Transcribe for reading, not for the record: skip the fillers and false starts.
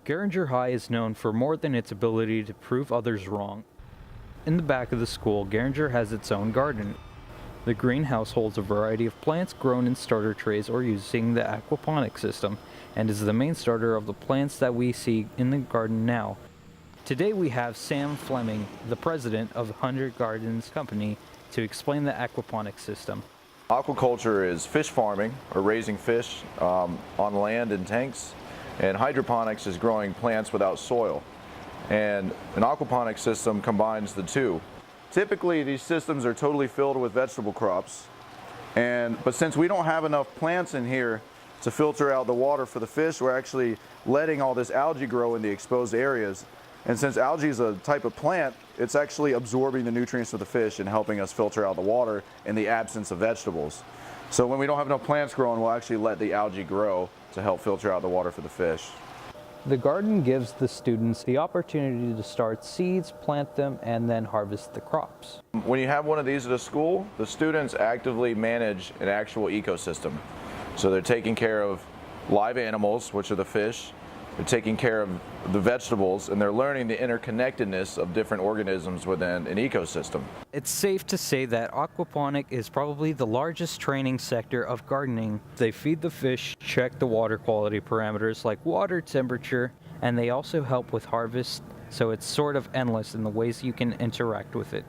Garinger High is known for more than its ability to prove others wrong. In the back of the school, Garinger has its own garden. The greenhouse holds a variety of plants grown in starter trays or using the aquaponic system, and is the main starter of the plants that we see in the garden now. Today we have Sam Fleming, the president of 100 Gardens Company, to explain the aquaponic system. Aquaculture is fish farming, or raising fish on land in tanks, and hydroponics is growing plants without soil. And an aquaponic system combines the two. Typically these systems are totally filled with vegetable crops, but since we don't have enough plants in here to filter out the water for the fish, we're actually letting all this algae grow in the exposed areas. And since algae is a type of plant, it's actually absorbing the nutrients of the fish and helping us filter out the water in the absence of vegetables. So when we don't have enough plants growing, we'll actually let the algae grow to help filter out the water for the fish. The garden gives the students the opportunity to start seeds, plant them, and then harvest the crops. When you have one of these at a school, the students actively manage an actual ecosystem. So they're taking care of live animals, which are the fish, they're taking care of the vegetables, and they're learning the interconnectedness of different organisms within an ecosystem. It's safe to say that aquaponic is probably the largest training sector of gardening. They feed the fish, check the water quality parameters like water temperature, and they also help with harvest, so it's sort of endless in the ways you can interact with it.